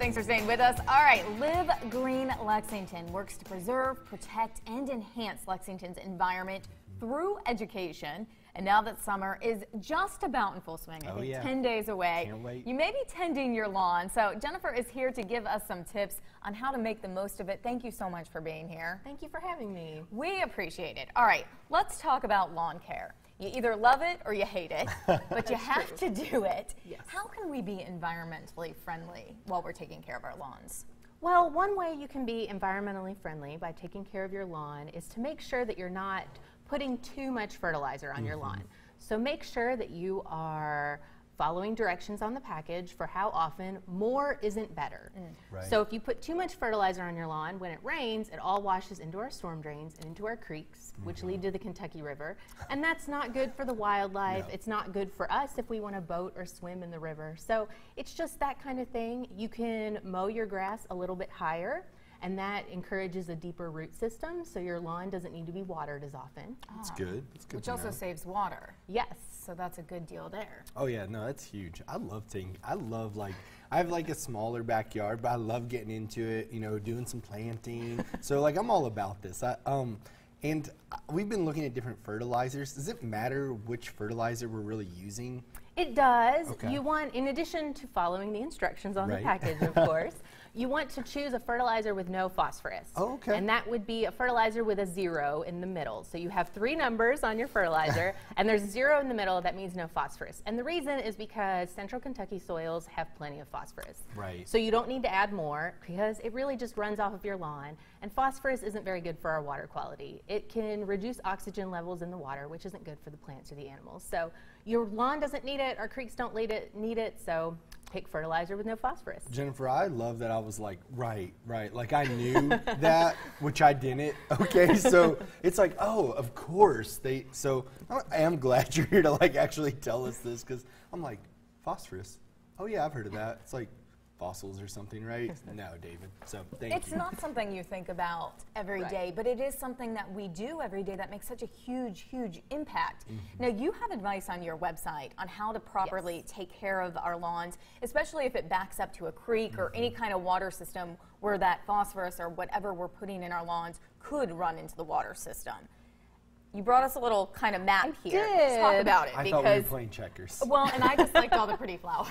Thanks for staying with us. All right, Green Lexington works to preserve, protect, and enhance Lexington's environment through education. And now that summer is just about in full swing, I think 10 days away, Can't wait. you may be tending your lawn. So Jennifer is here to give us some tips on how to make the most of it. Thank you so much for being here. Thank you for having me. We appreciate it. All right, let's talk about lawn care. You either love it or you hate it, but you have to do it. Yes. How can we be environmentally friendly while we're taking care of our lawns? Well, one way you can be environmentally friendly by taking care of your lawn is to make sure that you're not putting too much fertilizer on your lawn. So make sure that you are following directions on the package for how often. More isn't better. Right. So if you put too much fertilizer on your lawn, when it rains, it all washes into our storm drains and into our creeks, which lead to the Kentucky River. And that's not good for the wildlife. No. It's not good for us if we want to boat or swim in the river. So it's just that kind of thing. You can mow your grass a little bit higher, and that encourages a deeper root system, so your lawn doesn't need to be watered as often. That's good. That's good. Which to also know. saves water. Yes. So that's a good deal there. Oh yeah, no, that's huge. I have like a smaller backyard, but I love getting into it, you know, doing some planting. So like I'm all about this. And we've been looking at different fertilizers. Does it matter which fertilizer we're really using? It does. Okay. You want, in addition to following the instructions on the Right. package, of course, you want to choose a fertilizer with no phosphorus. Oh, okay. And that would be a fertilizer with a 0 in the middle. So you have 3 numbers on your fertilizer, and there's a 0 in the middle. That means no phosphorus. And the reason is because central Kentucky soils have plenty of phosphorus. Right. So you don't need to add more because it really just runs off of your lawn. And phosphorus isn't very good for our water quality. It can reduce oxygen levels in the water, which isn't good for the plants or the animals. So your lawn doesn't need it, our creeks don't need it, so pick fertilizer with no phosphorus. I love that I was like, right. Like I knew that, which I didn't. Okay, so it's like, oh, of course. So I am glad you're here to like actually tell us this, because I'm like, phosphorus? Oh yeah, I've heard of that. It's like fossils or something, right? No, David. So thank you. It's not something you think about every day, but it is something that we do every day that makes such a huge, huge impact. Now, you have advice on your website on how to properly take care of our lawns, especially if it backs up to a creek or any kind of water system where that phosphorus or whatever we're putting in our lawns could run into the water system. You brought us a little kind of map here. Let's talk about it. I thought we were playing checkers. Well, and I just liked all the pretty flowers.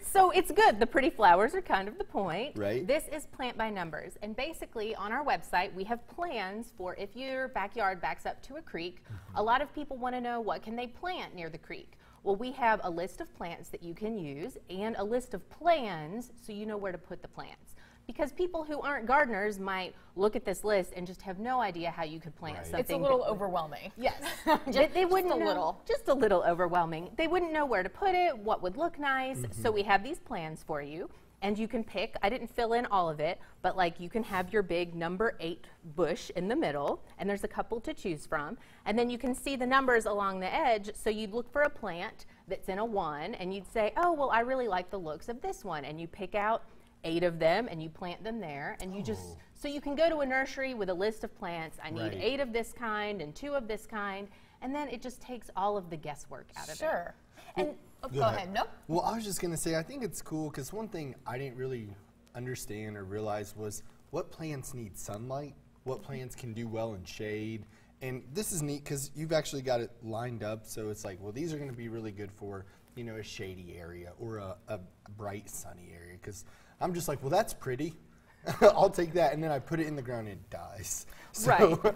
So it's good. The pretty flowers are kind of the point. Right. This is plant by numbers. And basically on our website, we have plans for if your backyard backs up to a creek. A lot of people want to know, what can they plant near the creek? Well, we have a list of plants that you can use and a list of plans so you know where to put the plants. Because people who aren't gardeners might look at this list and just have no idea how you could plant something. It's a little overwhelming. Yes. They wouldn't know. Just a little overwhelming. They wouldn't know where to put it, what would look nice. So we have these plans for you, and you can pick. I didn't fill in all of it, but like you can have your big number 8 bush in the middle, and there's a couple to choose from. And then you can see the numbers along the edge, so you'd look for a plant that's in a 1, and you'd say, oh, well, I really like the looks of this one. And you pick out 8 of them and you plant them there, and you just, so you can go to a nursery with a list of plants. I need 8 of this kind and 2 of this kind, and then it just takes all of the guesswork out of it. Sure. And go ahead. Nope. Well, I was just going to say, I think it's cool because one thing I didn't really understand or realize was what plants need sunlight, what plants can do well in shade. And this is neat because you've actually got it lined up, so it's like, well, these are going to be really good for, you know, a shady area or a bright sunny area, because I'm just like, well, that's pretty. I'll take that, and then I put it in the ground and it dies. So Right.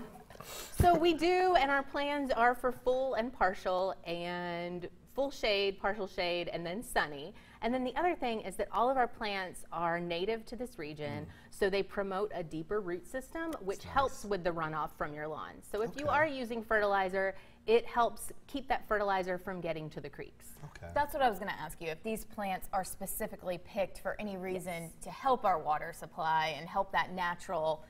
So we do, and our plans are for full and partial, and full shade, partial shade, and then sunny. And then the other thing is that all of our plants are native to this region, so they promote a deeper root system, which helps with the runoff from your lawn. So if you are using fertilizer, it helps keep that fertilizer from getting to the creeks. Okay. That's what I was going to ask you, if these plants are specifically picked for any reason to help our water supply and help that natural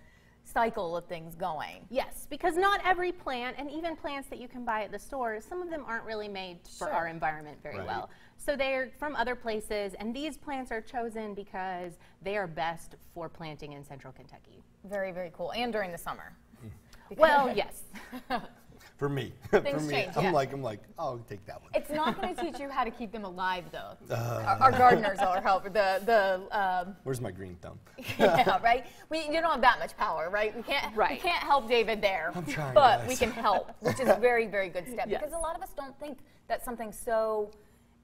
cycle of things going. Yes, because not every plant, and even plants that you can buy at the store, some of them aren't really made for our environment very well. So they're from other places, and these plants are chosen because they are best for planting in central Kentucky. Very, very cool. And during the summer. Well, yes. For me. Things For me. change, I'm yeah. like, oh, I'll take that one. It's not going to teach you how to keep them alive, though. Our gardeners are help. Where's my green thumb? Yeah, right? You don't have that much power, right? We can't help David there. I'm trying, but guys. we can help, which is a very, very good step. Yes. Because a lot of us don't think that something so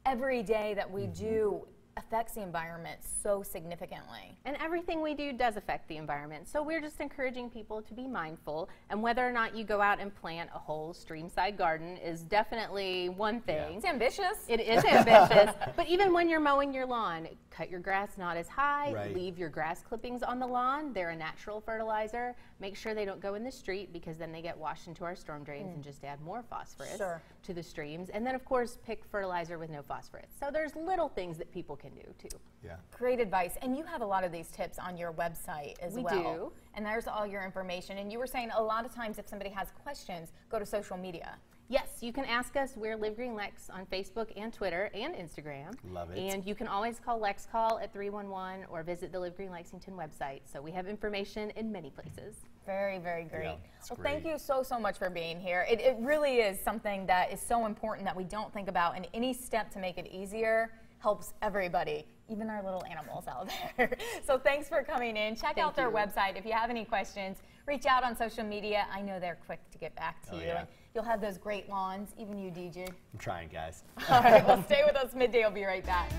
everyday that we do affects the environment so significantly. And everything we do does affect the environment. So we're just encouraging people to be mindful. And whether or not you go out and plant a whole streamside garden is definitely one thing. It's ambitious. It is ambitious. But even when you're mowing your lawn, cut your grass not as high. Right. Leave your grass clippings on the lawn. They're a natural fertilizer. Make sure they don't go in the street because then they get washed into our storm drains and just add more phosphorus to the streams. And then, of course, pick fertilizer with no phosphorus. So there's little things that people can do, too. Yeah. Great advice. And you have a lot of these tips on your website as well. We do. And there's all your information. And you were saying a lot of times if somebody has questions, go to social media. Yes, you can ask us. We're LiveGreen Lex on Facebook and Twitter and Instagram. Love it. And you can always call LexCall at 311 or visit the LiveGreen Lexington website. So we have information in many places. Very, very great. Yeah, well, great. thank you so much for being here. It really is something that is so important that we don't think about, and any step to make it easier helps everybody, even our little animals out there. So thanks for coming in. Check out their website. If you have any questions, reach out on social media. I know they're quick to get back to you. Yeah. And you'll have those great lawns, even you, DJ. I'm trying, guys. All right, well, stay with us. Midday will be right back.